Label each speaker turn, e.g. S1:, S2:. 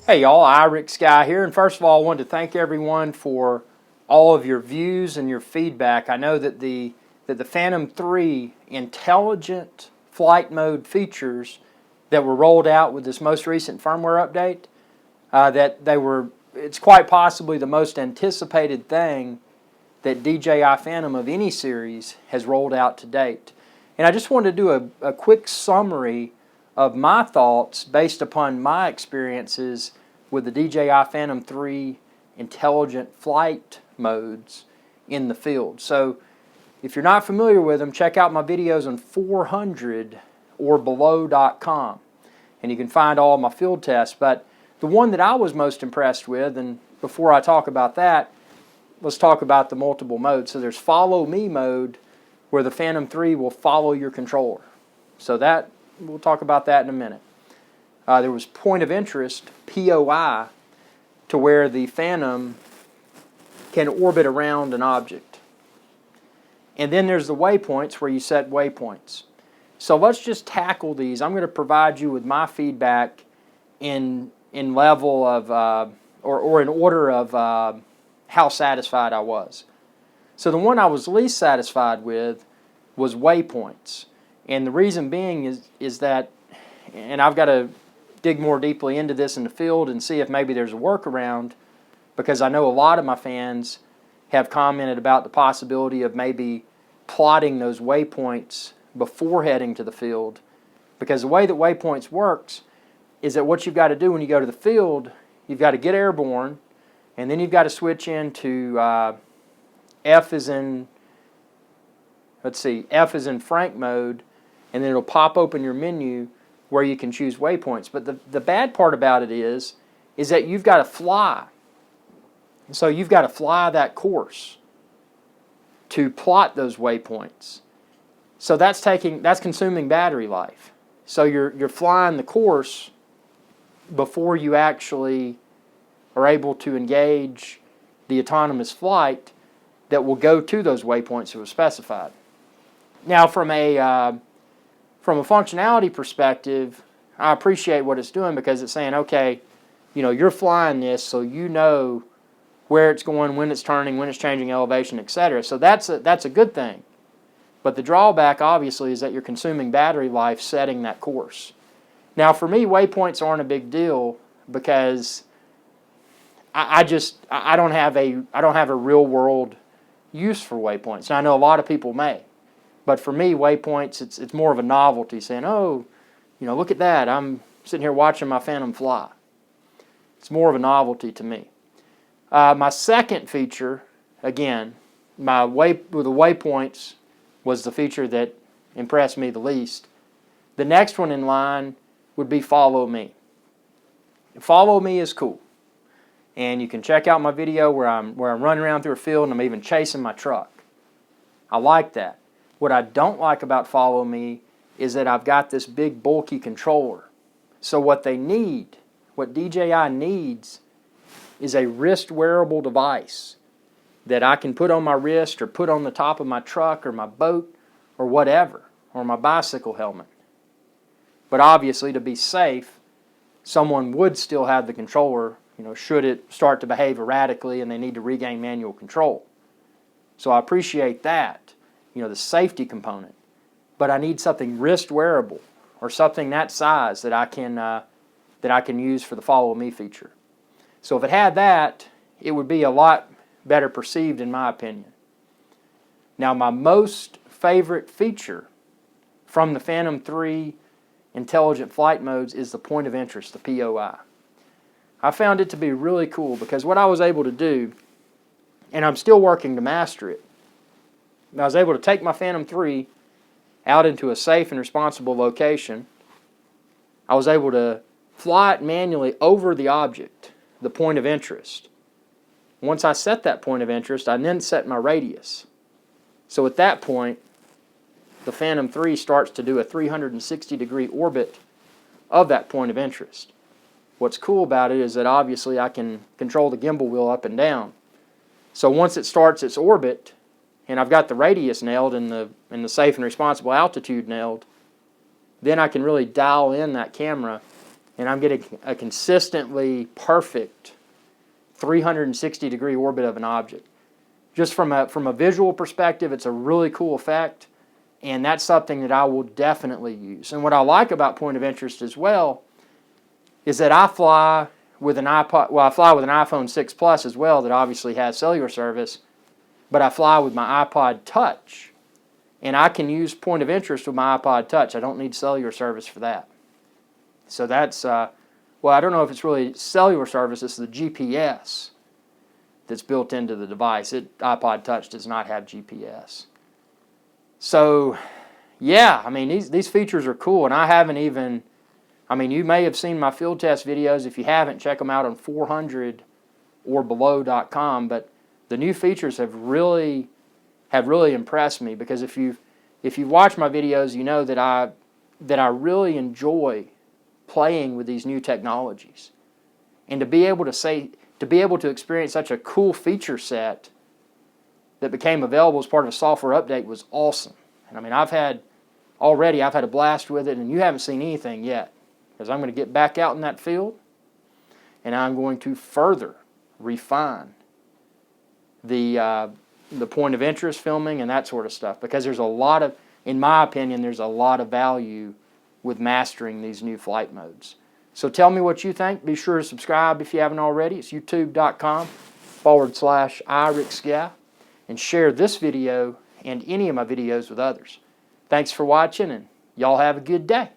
S1: Hey y'all, IrixGuy here, and first of all I wanted to thank everyone for all of your views and your feedback. I know that the Phantom 3 intelligent flight mode features that were rolled out with this most recent firmware update, it's quite possibly the most anticipated thing that DJI Phantom of any series has rolled out to date. And I just wanted to do a quick summary of my thoughts based upon my experiences with the DJI Phantom 3 intelligent flight modes in the field. So if you're not familiar with them, check out my videos on 400orbelow.com and you can find all my field tests. But the one that I was most impressed with, and before I talk about that, let's talk about the multiple modes. So there's follow me mode, where the Phantom 3 will follow your controller. So that, we'll talk about that in a minute. There was point of interest, POI, to where the Phantom can orbit around an object. And then there's the waypoints, where you set waypoints. So let's just tackle these. I'm going to provide you with my feedback in level of, or in order of how satisfied I was. So the one I was least satisfied with was waypoints. And the reason being is that, and I've got to dig more deeply into this in the field and see if maybe there's a workaround, because I know a lot of my fans have commented about the possibility of maybe plotting those waypoints before heading to the field. Because the way that waypoints works is that what you've got to do when you go to the field, you've got to get airborne, and then you've got to switch into F is in Frank mode, and then it'll pop open your menu where you can choose waypoints. But the bad part about it is that you've got to fly. So you've got to fly that course to plot those waypoints. So that's consuming battery life. So you're flying the course before you actually are able to engage the autonomous flight that will go to those waypoints that were specified. Now, from a functionality perspective, I appreciate what it's doing, because it's saying, okay, you know, you're flying this, so you know where it's going, when it's turning, when it's changing elevation, etc. So that's a good thing. But the drawback, obviously, is that you're consuming battery life setting that course. Now, for me, waypoints aren't a big deal, because I don't have a real world use for waypoints. Now, I know a lot of people may, but for me, waypoints, it's more of a novelty, saying, oh, you know, look at that, I'm sitting here watching my Phantom fly. It's more of a novelty to me. My second feature, again, with the waypoints was the feature that impressed me the least. The next one in line would be follow me. Follow me is cool. And you can check out my video where I'm running around through a field and I'm even chasing my truck. I like that. What I don't like about follow me is that I've got this big bulky controller. So what DJI needs, is a wrist wearable device that I can put on my wrist or put on the top of my truck or my boat or whatever, or my bicycle helmet. But obviously, to be safe, someone would still have the controller, you know, should it start to behave erratically and they need to regain manual control. So I appreciate that, you know, the safety component. But I need something wrist wearable, or something that size that I can use for the follow me feature. So if it had that, it would be a lot better perceived, in my opinion. Now, my most favorite feature from the Phantom 3 intelligent flight modes is the point of interest, the POI. I found it to be really cool, because what I was able to do, and I'm still working to master it, I was able to take my Phantom 3 out into a safe and responsible location. I was able to fly it manually over the object, the point of interest. Once I set that point of interest, I then set my radius. So at that point, the Phantom 3 starts to do a 360-degree orbit of that point of interest. What's cool about it is that obviously I can control the gimbal wheel up and down. So once it starts its orbit, and I've got the radius nailed and the safe and responsible altitude nailed, then I can really dial in that camera and I'm getting a consistently perfect 360-degree orbit of an object. Just from a visual perspective, it's a really cool effect, and that's something that I will definitely use. And what I like about point of interest as well is that I fly with an iPod. Well, I fly with an iPhone 6 Plus as well, that obviously has cellular service, but I fly with my iPod Touch, and I can use point of interest with my iPod Touch. I don't need cellular service for that. So that's well, I don't know if it's really cellular service. It's the GPS that's built into the device. iPod Touch does not have GPS. So, yeah, I mean, these features are cool, and I haven't even, I mean, you may have seen my field test videos. If you haven't, check them out on 400orbelow.com, but the new features have really impressed me, because if you've watched my videos, you know that I really enjoy playing with these new technologies. And to be able to experience such a cool feature set that became available as part of a software update was awesome. And I mean, I've had a blast with it, and you haven't seen anything yet, because I'm going to get back out in that field, and I'm going to further refine the point of interest filming and that sort of stuff, because there's a lot of, in my opinion, there's a lot of value with mastering these new flight modes. So tell me what you think. Be sure to subscribe if you haven't already. It's youtube.com/IrixGuy. And share this video and any of my videos with others. Thanks for watching, and y'all have a good day.